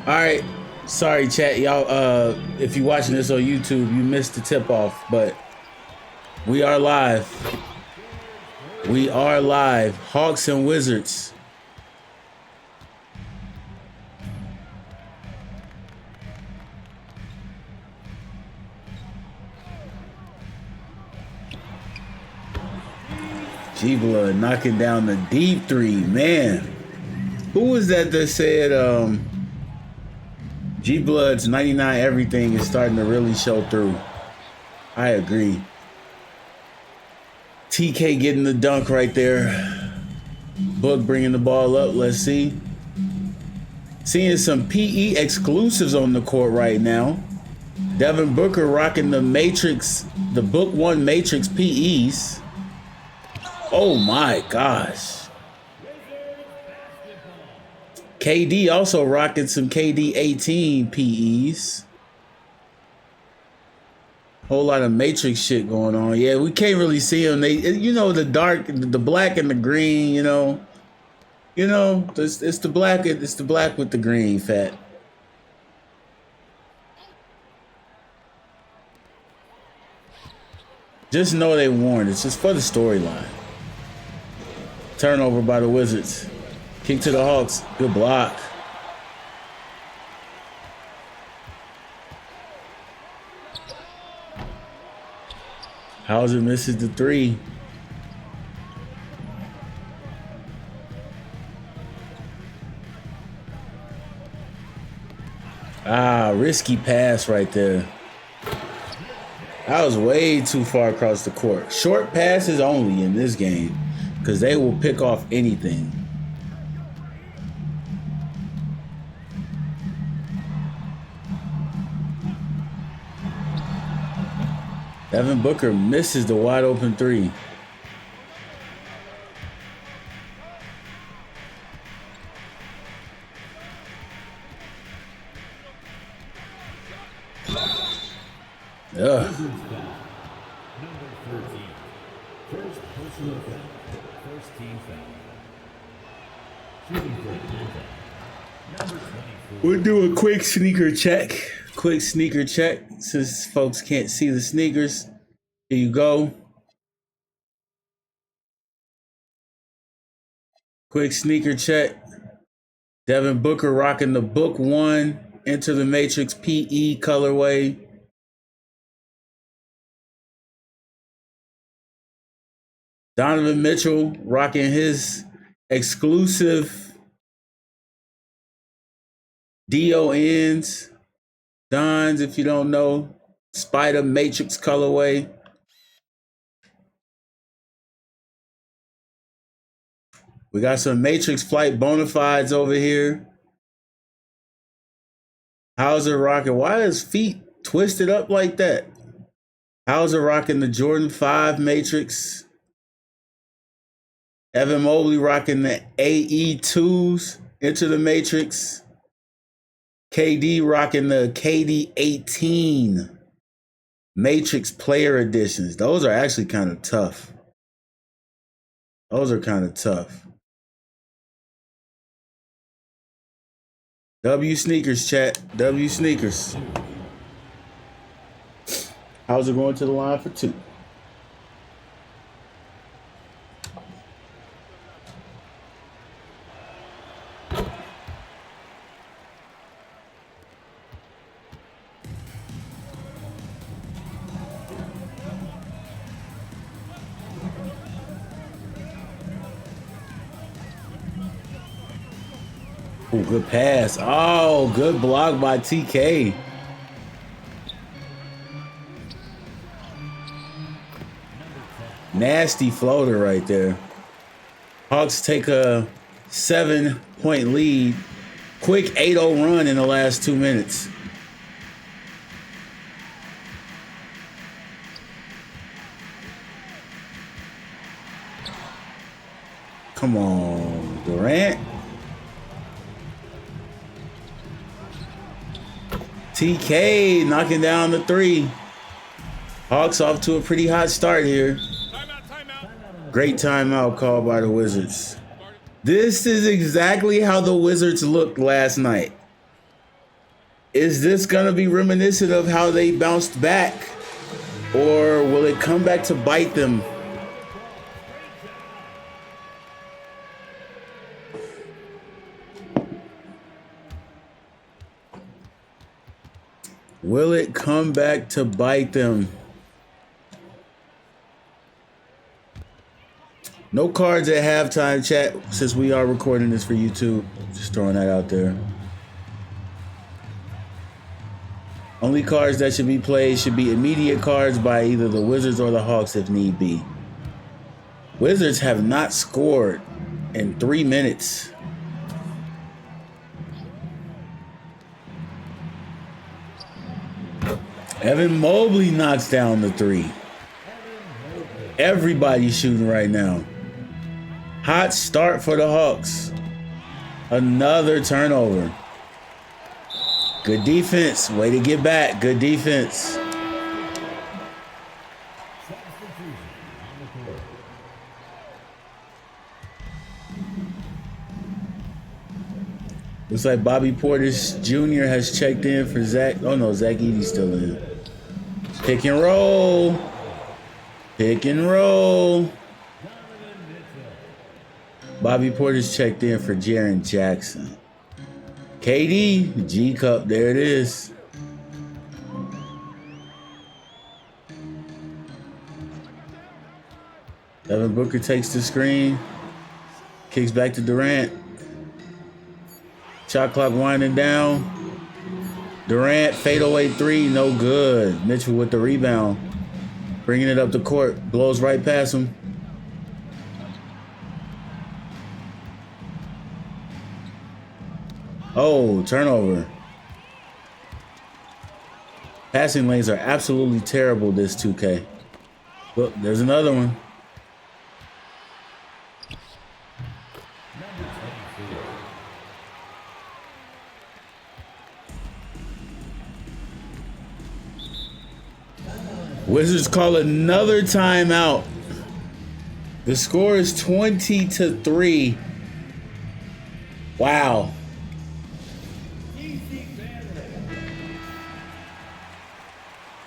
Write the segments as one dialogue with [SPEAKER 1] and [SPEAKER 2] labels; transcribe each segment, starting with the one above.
[SPEAKER 1] All right. Sorry, chat. Y'all, if you're watching this on YouTube, you missed the tip off, but we are live. We are live. Hawks and Wizards. G-Blood knocking down the deep three. Man, who was that said G-Blood's 99 everything is starting to really show through? I agree. TK getting the dunk right there. Book bringing the ball up. Let's see. Seeing some PE exclusives on the court right now. Devin Booker rocking the Matrix, the Book 1 Matrix PEs. Oh my gosh. KD also rocking some KD 18 PEs. Whole lot of Matrix shit going on. Yeah, we can't really see them. They, you know, the dark, the black and the green. You know, it's the black. It's the black with the green. Fat. Just know they warned. It's just for the storyline. Turnover by the Wizards. Kick to the Hawks. Good block. Hauser misses the three. Risky pass right there. That was way too far across the court. Short passes only in this game because they will pick off anything. Devin Booker misses the wide open three. Ugh. We'll do a quick sneaker check. Quick sneaker check since folks can't see the sneakers. Here you go. Quick sneaker check. Devin Booker rocking the Book 1 Enter the Matrix PE colorway. Donovan Mitchell rocking his exclusive DONs. Dons, if you don't know. Spider Matrix colorway. We got some Matrix Flight Bonafides over here. Hauser rocking. Why is feet twisted up like that? Hauser rocking the Jordan 5 Matrix. Evan Mobley rocking the AE2s into the Matrix. KD rocking the KD 18 Matrix Player Editions. Those are actually kind of tough. Those are kind of tough. W sneakers, chat. W sneakers. How's it going to the line for two? Oh, good pass. Oh, good block by TK. Nasty floater right there. Hawks take a 7-point lead. Quick 8-0 run in the last 2 minutes. Come on, Durant. TK knocking down the three. Hawks off to a pretty hot start here. Great timeout called by the Wizards. This is exactly how the Wizards looked last night. Is this going to be reminiscent of how they bounced back? Or will it come back to bite them? Will it come back to bite them? No cards at halftime, chat, since we are recording this for YouTube. Just throwing that out there. Only cards that should be played should be immediate cards by either the Wizards or the Hawks if need be. Wizards have not scored in 3 minutes. Evan Mobley knocks down the three. Everybody's shooting right now. Hot start for the Hawks. Another turnover. Good defense. Way to get back. Good defense. Looks like Bobby Portis Jr. has checked in for Zach. Oh no, Zach Edey's still in. Pick and roll. Pick and roll. Bobby Portis checked in for Jaren Jackson. KD, G Cup, there it is. Devin Booker takes the screen. Kicks back to Durant. Shot clock winding down. Durant, fadeaway three, no good. Mitchell with the rebound. Bringing it up the court. Blows right past him. Oh, turnover. Passing lanes are absolutely terrible this 2K. Look, there's another one. Wizards call another timeout. The score is 20-3. Wow.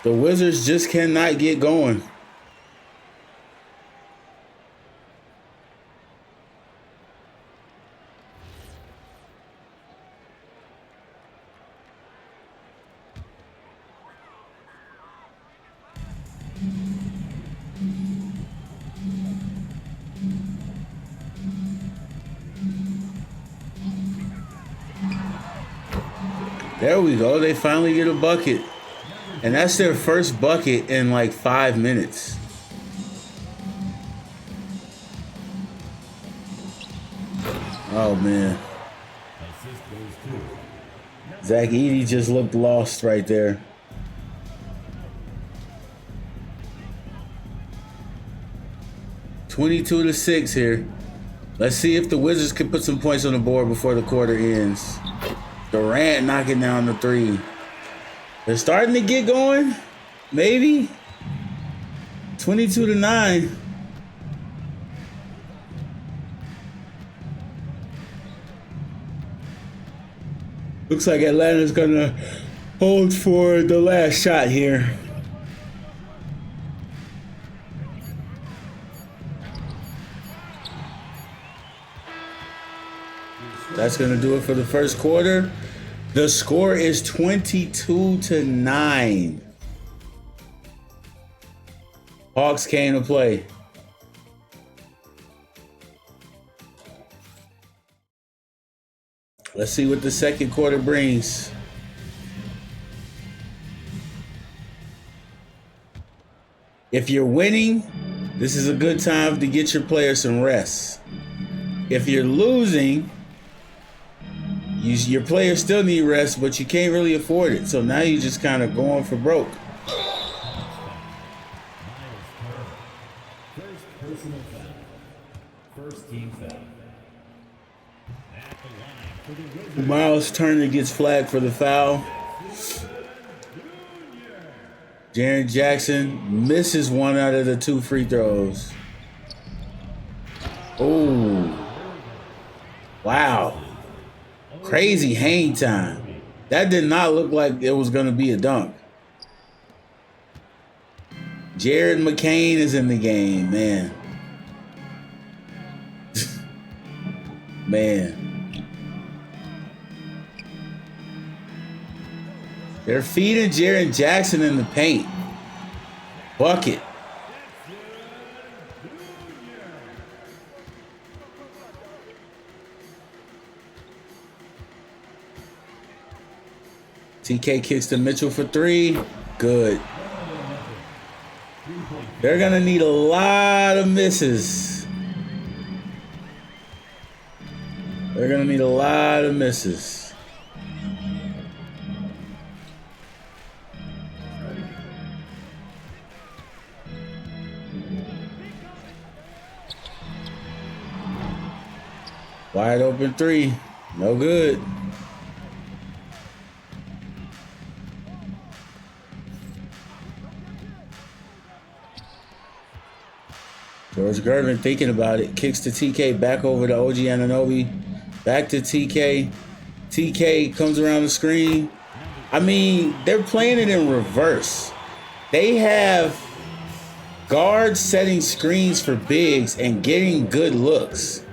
[SPEAKER 1] The Wizards just cannot get going. There we go. They finally get a bucket. And that's their first bucket in like 5 minutes. Oh, man. Zach Edey just looked lost right there. (22-6) here. Let's see if the Wizards can put some points on the board before the quarter ends. Durant knocking down the three. They're starting to get going. Maybe. 22-9. Looks like Atlanta's gonna hold for the last shot here. That's gonna do it for the first quarter. The score is 22-9. Hawks came to play. Let's see what the second quarter brings. If you're winning, this is a good time to get your players some rest. If you're losing, your players still need rest, but you can't really afford it. So now you're just kind of going for broke. Miles Turner gets flagged for the foul. Jaren Jackson misses one out of the 2 free throws. Oh, wow. Crazy hang time. That did not look like it was going to be a dunk. Jared McCain is in the game, man. Man. They're feeding Jaren Jackson in the paint. Bucket. TK kicks to Mitchell for three. Good. They're going to need a lot of misses. They're going to need a lot of misses. Wide open three. No good. George Gervin thinking about it. Kicks to TK. Back over to OG Anunoby. Back to TK. TK comes around the screen. I mean, they're playing it in reverse. They have guards setting screens for bigs and getting good looks.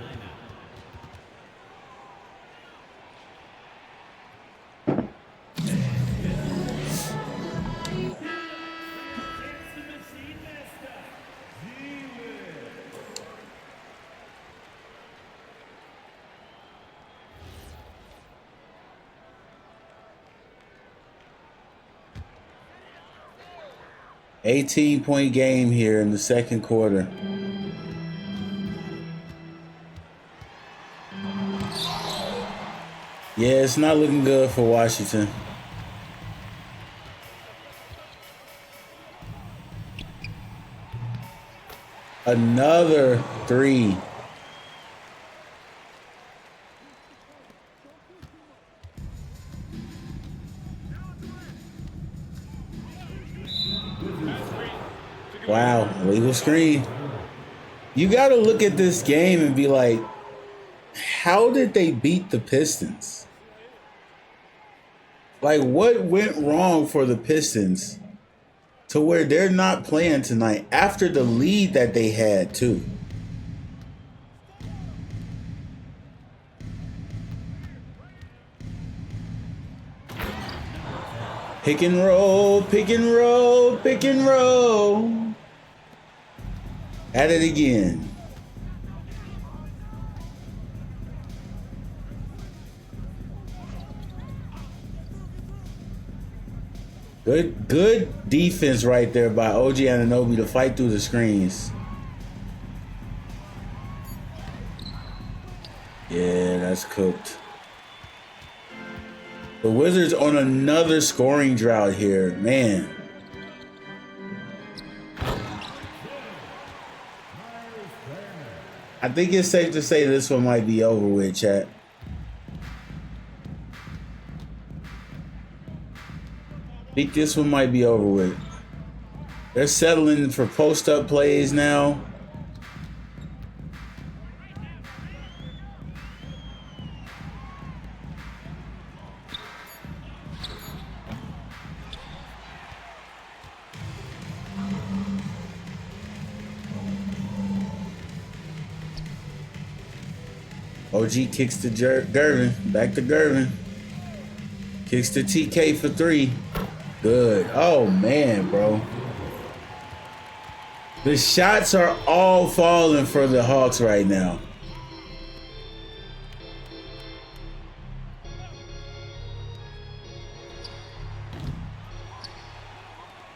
[SPEAKER 1] $18-point game here in the second quarter. Yeah, it's not looking good for Washington. Another three. Wow, illegal screen. You got to look at this game and be like, how did they beat the Pistons? Like, what went wrong for the Pistons to where they're not playing tonight after the lead that they had, too? Pick and roll, pick and roll, pick and roll. At it again. Good defense right there by OG Anunoby to fight through the screens. Yeah, that's cooked. The Wizards on another scoring drought here, man. I think it's safe to say this one might be over with, chat. I think this one might be over with. They're settling for post-up plays now. OG kicks to Gervin. Back to Gervin. Kicks to TK for three. Good. Oh, man, bro. The shots are all falling for the Hawks right now.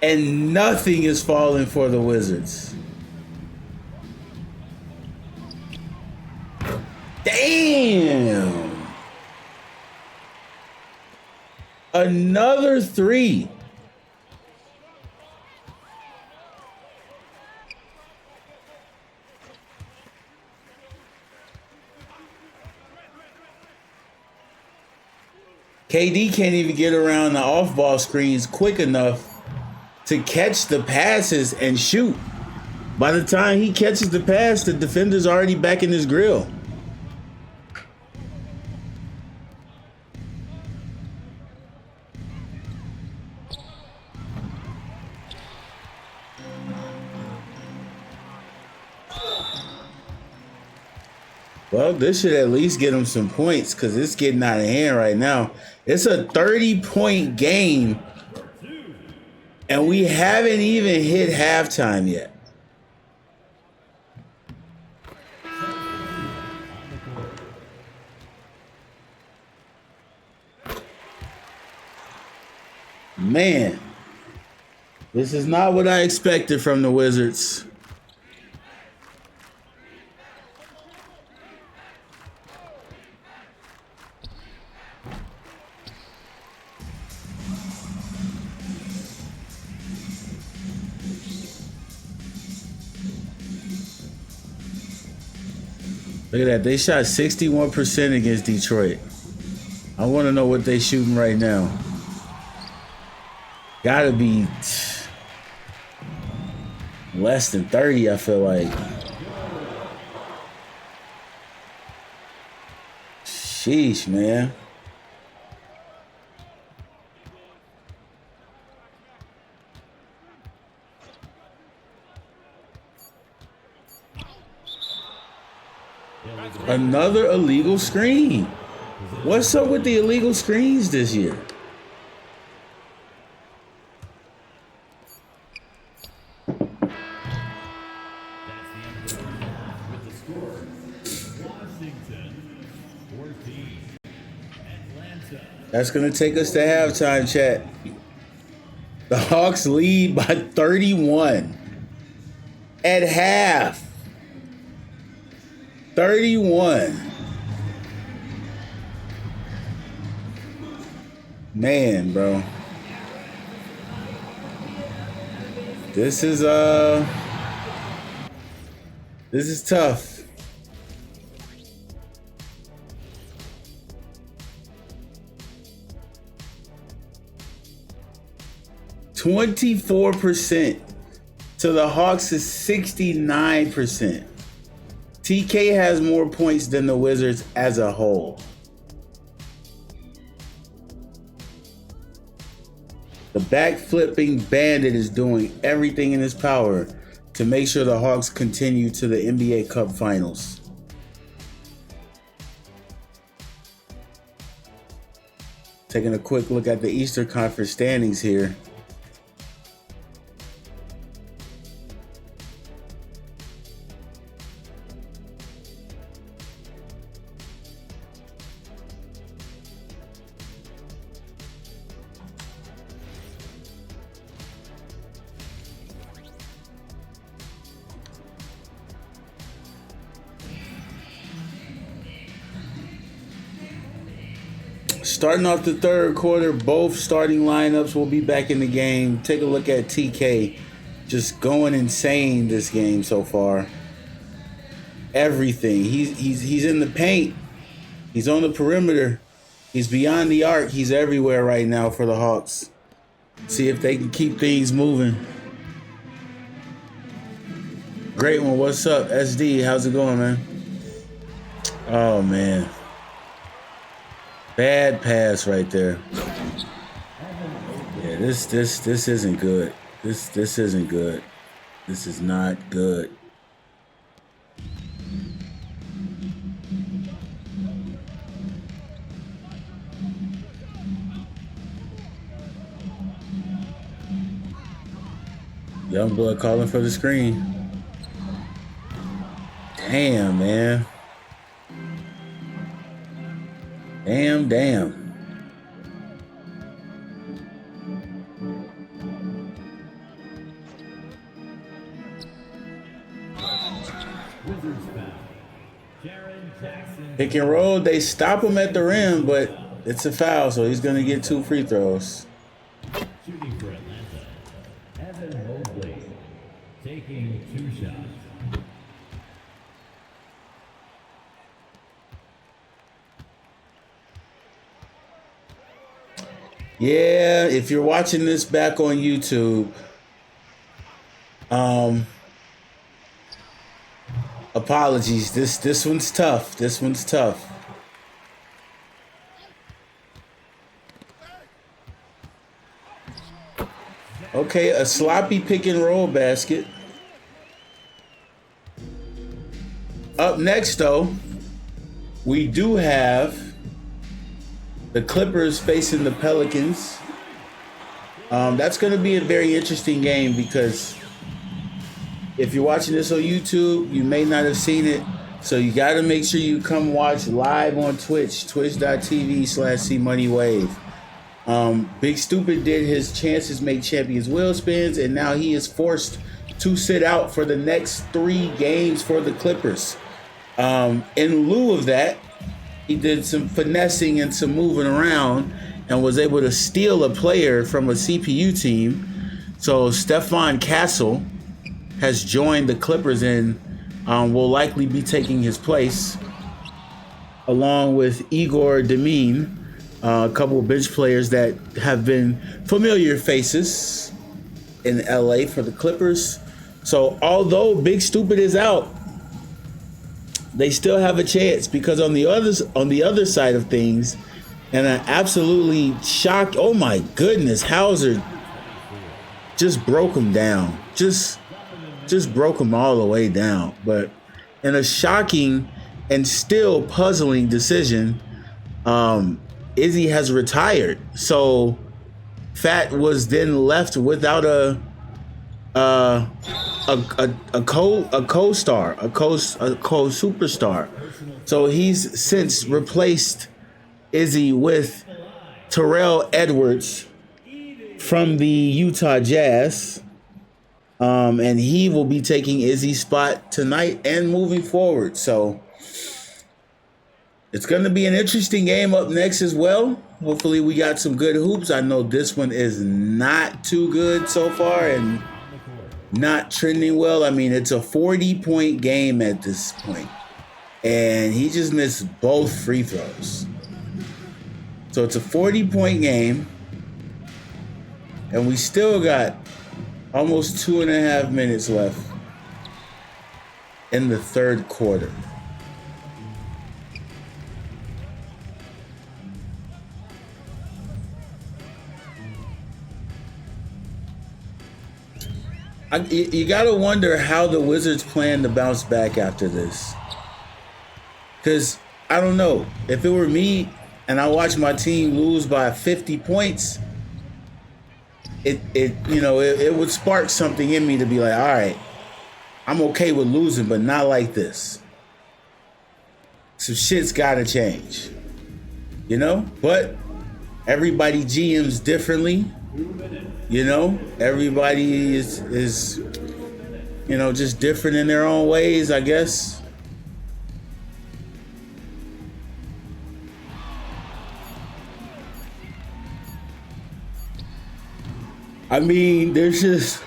[SPEAKER 1] And nothing is falling for the Wizards. Damn. Another three. KD can't even get around the off-ball screens quick enough to catch the passes and shoot. By the time he catches the pass, the defender's already back in his grill. Well, this should at least get them some points because it's getting out of hand right now. It's a 30-point game, and we haven't even hit halftime yet. Man, this is not what I expected from the Wizards. Look at that. They shot 61% against Detroit. I want to know what they shooting right now. Gotta be less than 30, I feel like. Sheesh, man. Another illegal screen. What's up with the illegal screens this year? That's going to take us to halftime, chat. The Hawks lead by 31 at half. 31. Man, bro. This is tough. %24% to the Hawks is 69%. TK has more points than the Wizards as a whole. The back-flipping bandit is doing everything in his power to make sure the Hawks continue to the NBA Cup Finals. Taking a quick look at the Eastern Conference standings here. Starting off the third quarter, both starting lineups will be back in the game. Take a look at TK, just going insane this game so far. Everything. He's in the paint. He's on the perimeter. He's beyond the arc. He's everywhere right now for the Hawks. See if they can keep things moving. Great one. What's up, SD? How's it going, man? Oh man. Bad pass right there. Yeah, this isn't good. This isn't good. This is not good. Youngblood calling for the screen. Damn, man. Damn. Pick and roll, they stop him at the rim, but it's a foul, so he's going to get 2 free throws.
[SPEAKER 2] Shooting for Atlanta, Evan Mobley, taking 2 shots.
[SPEAKER 1] Yeah, if you're watching this back on YouTube, apologies. This one's tough. This one's tough. Okay, a sloppy pick and roll basket. Up next, though, we do have the Clippers facing the Pelicans. That's going to be a very interesting game because if you're watching this on YouTube, you may not have seen it. So you got to make sure you come watch live on Twitch, twitch.tv/CMoneyWave. Big Stupid did his Chances Make Champions wheel spins, and now he is forced to sit out for the next 3 games for the Clippers. In lieu of that, he did some finessing and some moving around and was able to steal a player from a CPU team. So Stefan Castle has joined the Clippers and will likely be taking his place along with Igor Demine, a couple of bench players that have been familiar faces in LA for the Clippers. So although Big Stupid is out, they still have a chance because on the other side of things, and an absolutely shocked, oh my goodness, Hauser just broke him down. Just broke him all the way down. But in a shocking and still puzzling decision, Izzy has retired. So Fat was then left without a co-star, a co-superstar. So he's since replaced Izzy with Terrell Edwards from the Utah Jazz. And he will be taking Izzy's spot tonight and moving forward. So it's going to be an interesting game up next as well. Hopefully we got some good hoops. I know this one is not too good so far and not trending well. I mean, it's a 40-point game at this point, and he just missed both free throws. So it's a 40-point game, and we still got almost 2.5 minutes left in the third quarter. You got to wonder how the Wizards plan to bounce back after this. Because, I don't know, if it were me and I watched my team lose by 50 points, it would spark something in me to be like, all right, I'm okay with losing, but not like this. Some shit's got to change, But everybody GMs differently. Everybody is just different in their own ways, I guess. I mean, there's just,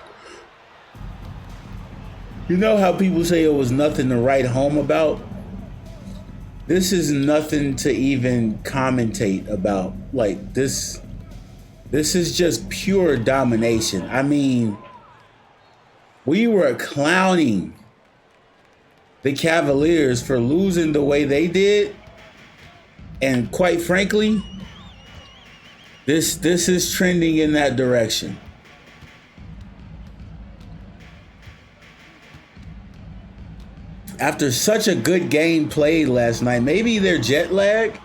[SPEAKER 1] how people say it was nothing to write home about? This is nothing to even commentate about. Like, this is just pure domination. I mean, we were clowning the Cavaliers for losing the way they did. And quite frankly, this is trending in that direction. After such a good game played last night, maybe they're jet lagged.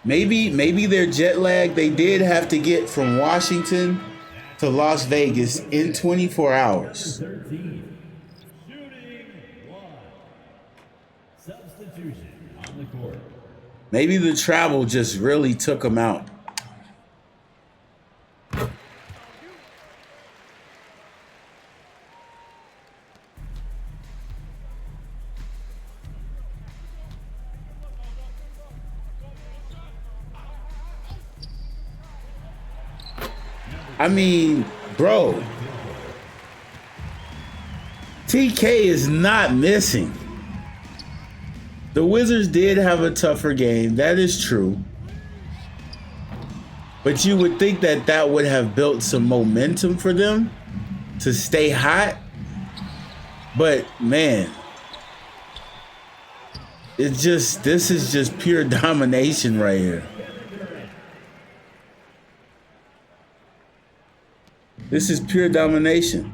[SPEAKER 1] Maybe their jet lag, they did have to get from Washington to Las Vegas in 24 hours.
[SPEAKER 2] 13. Shooting 1. Substitution on the court.
[SPEAKER 1] Maybe the travel just really took them out. I mean, bro, TK is not missing. The Wizards did have a tougher game. That is true. But you would think that would have built some momentum for them to stay hot. But, man, this is just pure domination right here. This is pure domination.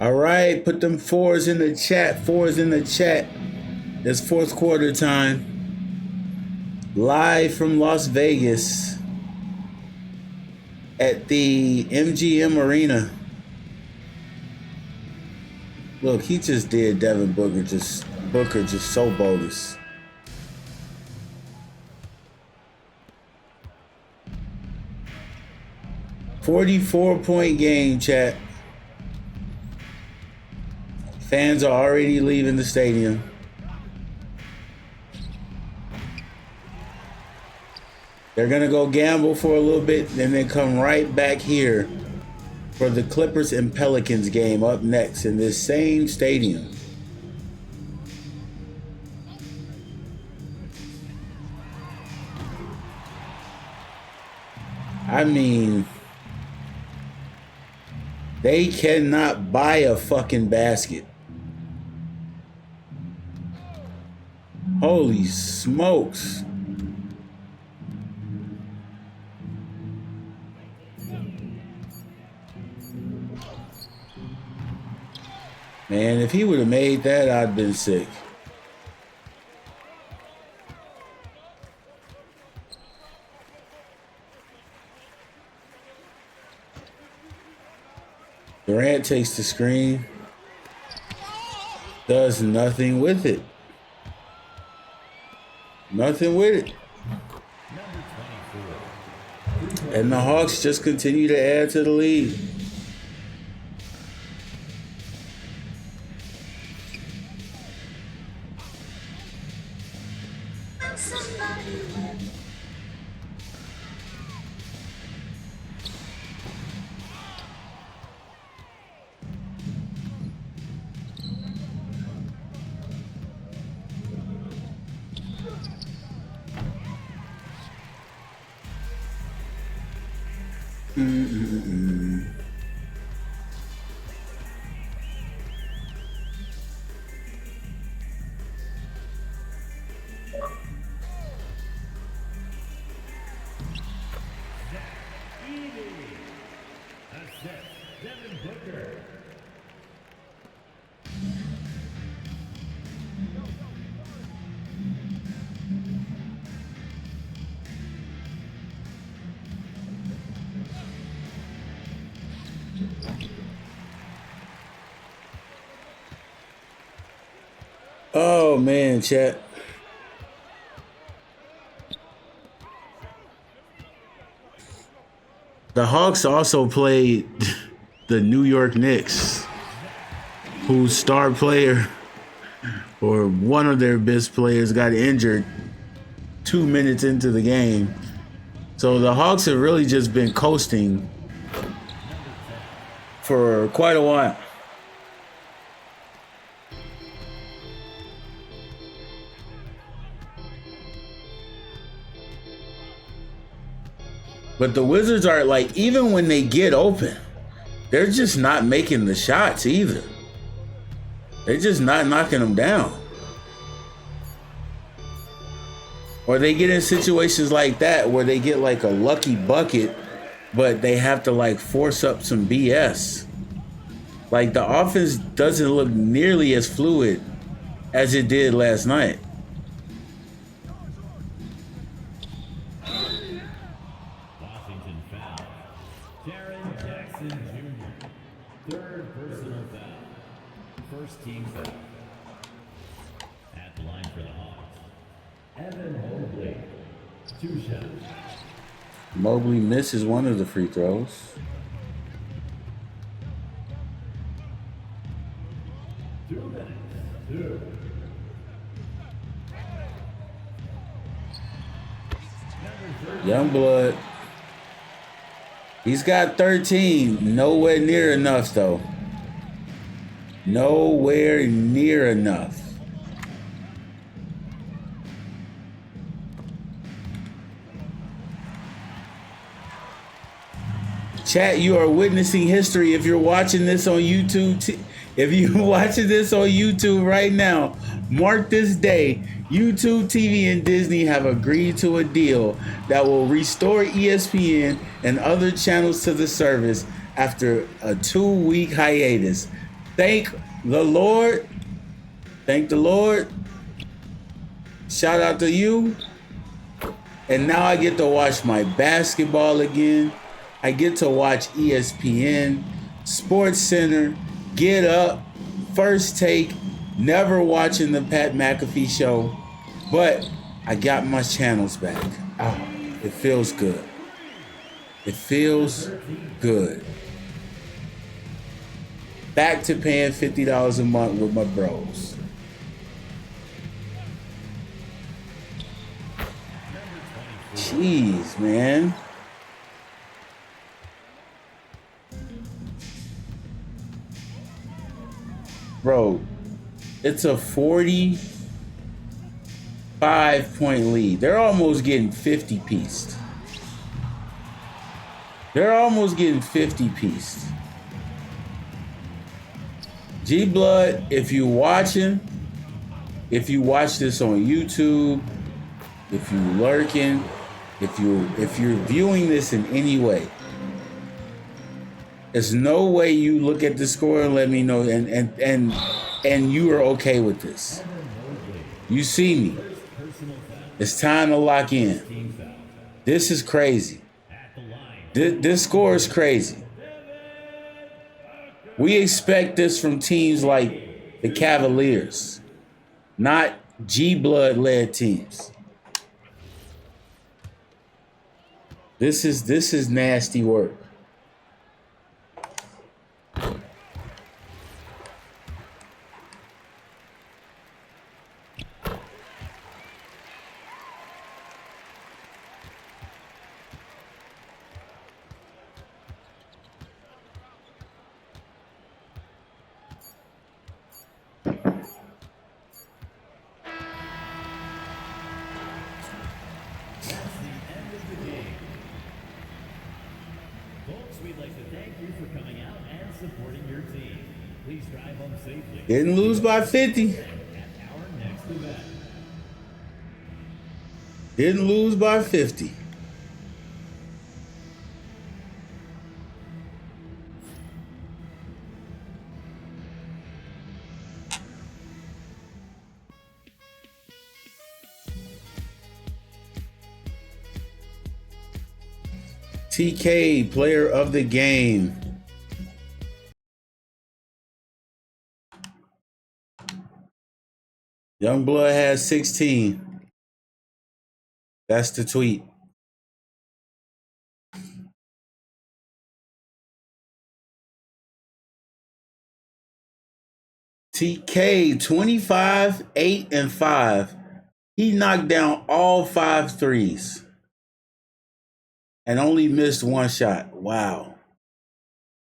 [SPEAKER 1] All right, put them fours in the chat. Fours in the chat. It's fourth quarter time. Live from Las Vegas at the MGM Arena. Look, he just did Devin Booker just so bogus. .4 game, chat. Fans are already leaving the stadium. They're gonna go gamble for a little bit and then come right back here for the Clippers and Pelicans game up next in this same stadium. I mean, they cannot buy a fucking basket. Holy smokes. Man, if he would have made that, I'd been sick. Durant takes the screen. Does nothing with it. Nothing with it. And the Hawks just continue to add to the lead.
[SPEAKER 2] Devin Booker.
[SPEAKER 1] Oh man, chat. The Hawks also played the New York Knicks, whose star player or one of their best players got injured 2 minutes into the game. So the Hawks have really just been coasting for quite a while. But the Wizards are like, even when they get open, they're just not making the shots either. They're just not knocking them down. Or they get in situations like that where they get like a lucky bucket, but they have to like force up some BS. Like the offense doesn't look nearly as fluid as it did last night.
[SPEAKER 2] Washington foul. Jaren Jackson Jr. Third personal foul. First team foul. At the line for the Hawks. Evan Mobley. 2 shots.
[SPEAKER 1] Mobley misses one of the free throws.
[SPEAKER 2] 2 minutes. 2.
[SPEAKER 1] Youngblood. He's got 13. Nowhere near enough, though. Nowhere near enough. Chat, you are witnessing history if you're watching this on YouTube. If you're watching this on YouTube right now, mark this day. YouTube TV and Disney have agreed to a deal that will restore ESPN and other channels to the service after a 2-week hiatus. Thank the Lord. Thank the Lord. Shout out to you. And now I get to watch my basketball again. I get to watch ESPN, Sports Center, Get Up, First Take, never watching the Pat McAfee show. But I got my channels back. Oh, it feels good. It feels good. Back to paying $50 a month with my bros. Jeez, man. Bro, it's a 45-point lead. They're almost getting 50 pieced. They're almost getting 50 pieced. G Blood, if you watching, if you watch this on YouTube, if you lurking, if you're viewing this in any way, there's no way you look at the score and let me know and you are okay with this. You see me. It's time to lock in. This is crazy. This score is crazy. We expect this from teams like the Cavaliers, not G-Blood led teams. This is nasty work. Didn't lose by 50. Didn't lose by 50. TK, player of the game. Youngblood has 16. That's the tweet. TK, 25, 8, and 5. He knocked down all 5 threes and only missed one shot. Wow.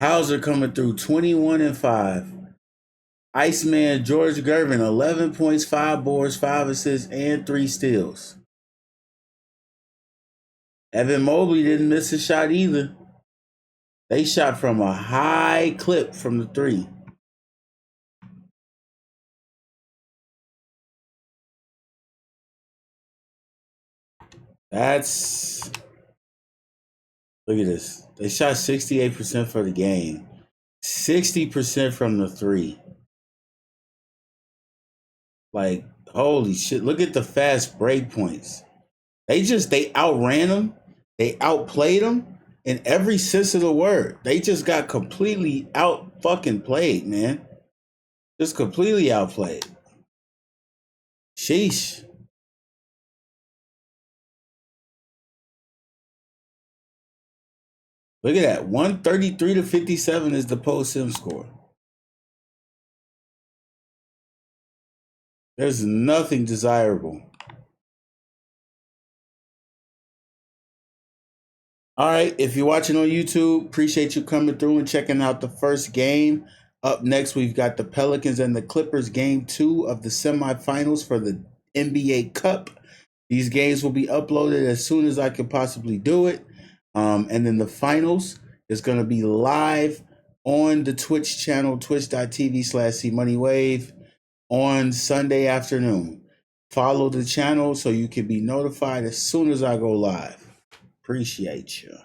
[SPEAKER 1] Hauser coming through 21 and 5. Iceman George Gervin, 11 points, 5 boards, 5 assists, and 3 steals. Evan Mobley didn't miss a shot either. They shot from a high clip from the 3. That's, look at this. They shot 68% for the game, 60% from the 3. Like, holy shit. Look at the fast break points. They outran them. They outplayed them in every sense of the word. They just got completely out fucking played, man. Just completely outplayed. Sheesh. Look at that. 133 to 57 is the post-sim score. There's nothing desirable. All right, if you're watching on YouTube, appreciate you coming through and checking out the first game. Up next, we've got the Pelicans and the Clippers, game 2 of the semifinals for the NBA Cup. These games will be uploaded as soon as I can possibly do it. And then the finals is going to be live on the Twitch channel, twitch.tv/CMoneyWave on Sunday afternoon. Follow the channel so you can be notified as soon as I go live. Appreciate you.